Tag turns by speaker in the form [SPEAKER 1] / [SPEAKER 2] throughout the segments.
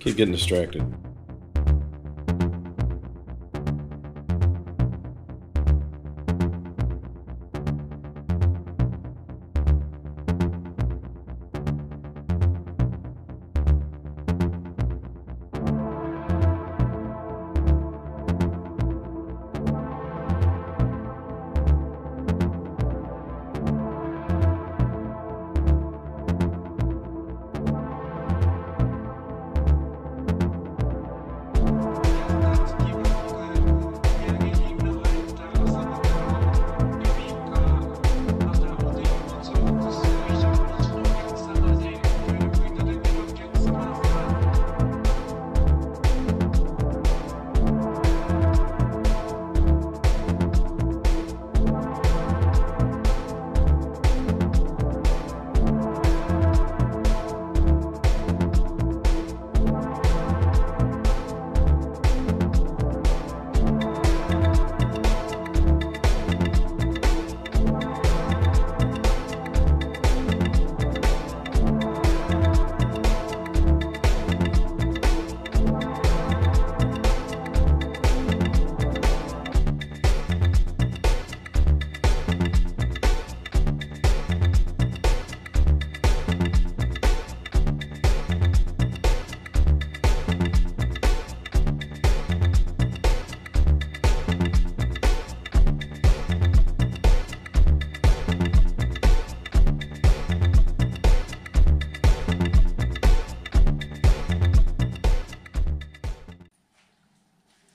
[SPEAKER 1] Keep getting distracted.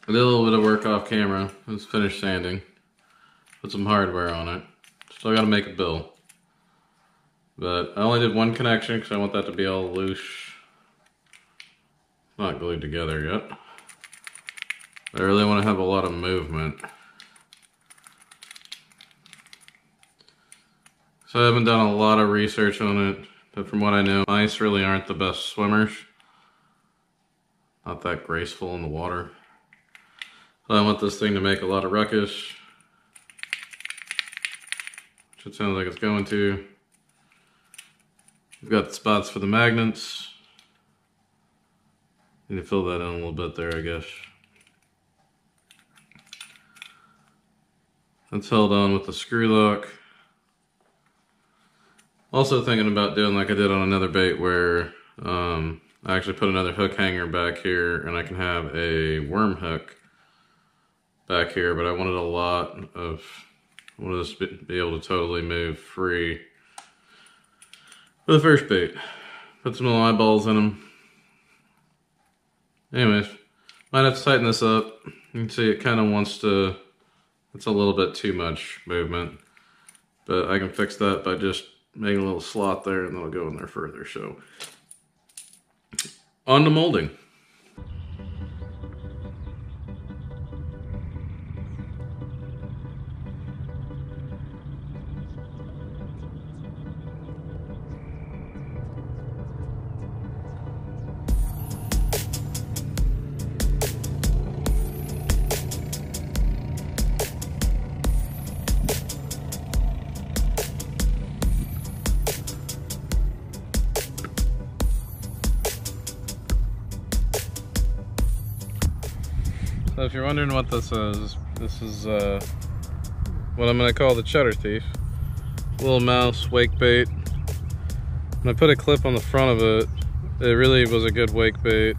[SPEAKER 1] I did a little bit of work off camera. Let's finish sanding. Put some hardware on it. Still gotta make a bill. But I only did one connection because I want that to be all loose. Not glued together yet. I really want to have a lot of movement. So I haven't done a lot of research on it, but from what I know, mice really aren't the best swimmers. Not that graceful in the water. So I want this thing to make a lot of ruckus, which it sounds like it's going to. We've got the spots for the magnets. Need to fill that in a little bit there, I guess. That's held on with the screw lock. Also thinking about doing like I did on another bait where I actually put another hook hanger back here and I can have a worm hook back here, but I wanted a lot of, I wanted this to be able to totally move free for the first bait. Put some little eyeballs in them. Anyways, might have to tighten this up. You can see it kind of wants to, it's a little bit too much movement, but I can fix that by just making a little slot there and it'll go in there further. So, on to molding. So if you're wondering what this is what I'm going to call the Cheddar Thief. Little mouse wake bait. When I put a clip on the front of it, it really was a good wake bait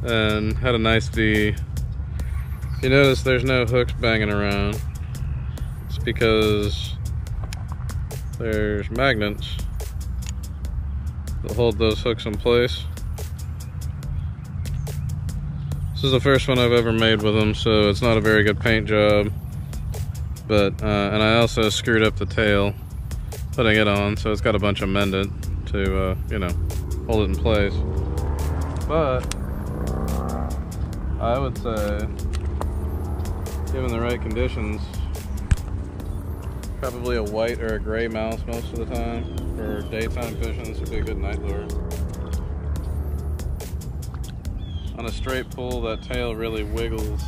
[SPEAKER 1] and had a nice V. You notice there's no hooks banging around. It's because there's magnets that hold those hooks in place. This is the first one I've ever made with them, so it's not a very good paint job. But, and I also screwed up the tail putting it on, so it's got a bunch of mended to, you know, hold it in place. But, I would say, given the right conditions, probably a white or a gray mouse most of the time. For daytime fishing, this would be a good night lure. On a straight pull, that tail really wiggles.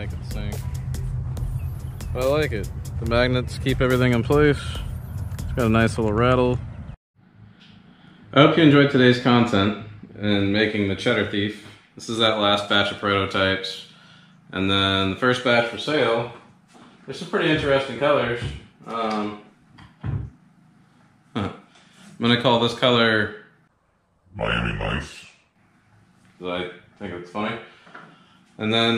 [SPEAKER 1] make it sink. But I like it. The magnets keep everything in place. It's got a nice little rattle. I hope you enjoyed today's content in making the Cheddar Thief. This is that last batch of prototypes. And then the first batch for sale. There's some pretty interesting colors. I'm gonna call this color
[SPEAKER 2] Miami Nice.
[SPEAKER 1] I think it's funny. And then,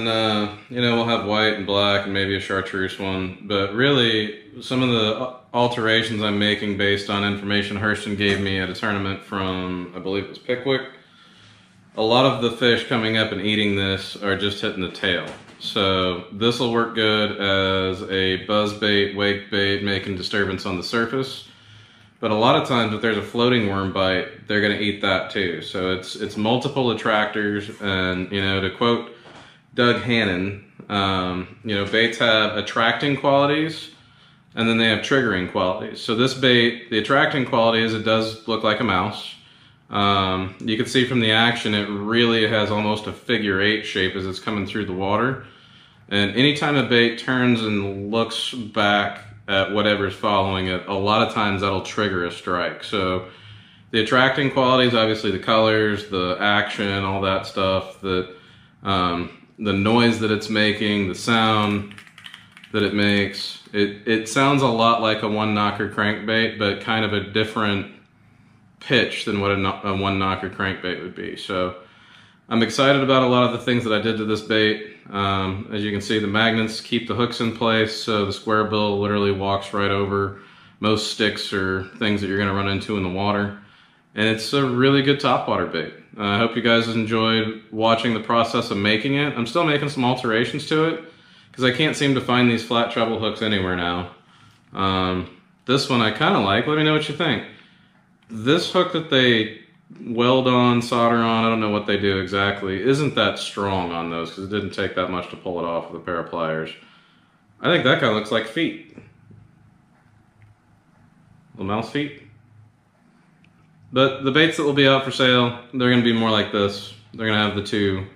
[SPEAKER 1] you know, we'll have white and black and maybe a chartreuse one. But really, some of the alterations I'm making based on information Hurston gave me at a tournament from, I believe it was Pickwick. A lot of the fish coming up and eating this are just hitting the tail. So this will work good as a buzz bait, wake bait, making disturbance on the surface. But a lot of times if there's a floating worm bite, they're gonna eat that too. So it's multiple attractors, and you know, to quote Doug Hannon, you know, baits have attracting qualities and then they have triggering qualities. So this bait, the attracting quality is it does look like a mouse. You can see from the action, it really has almost a figure 8 shape as it's coming through the water. And anytime a bait turns and looks back at whatever's following it, a lot of times that'll trigger a strike. So the attracting qualities, obviously the colors, the action, all that stuff, that the noise that it's making, the sound that it makes. It sounds a lot like a one-knocker crankbait, but kind of a different pitch than what a one-knocker crankbait would be. So I'm excited about a lot of the things that I did to this bait. As you can see, the magnets keep the hooks in place, so the square bill literally walks right over most sticks or things that you're going to run into in the water. And it's a really good topwater bait. I hope you guys enjoyed watching the process of making it. I'm still making some alterations to it because I can't seem to find these flat treble hooks anywhere now. This one I kind of like. Let me know what you think. This hook that they weld on, solder on, I don't know what they do exactly, isn't that strong on those because it didn't take that much to pull it off with a pair of pliers. I think that kind of looks like feet. Little mouse feet. But the baits that will be out for sale, they're going to be more like this. They're going to have the two.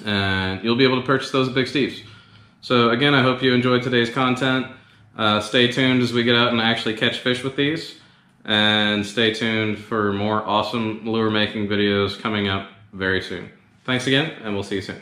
[SPEAKER 1] And you'll be able to purchase those at Big Steve's. So again, I hope you enjoyed today's content. Stay tuned as we get out and actually catch fish with these. And stay tuned for more awesome lure making videos coming up very soon. Thanks again, and we'll see you soon.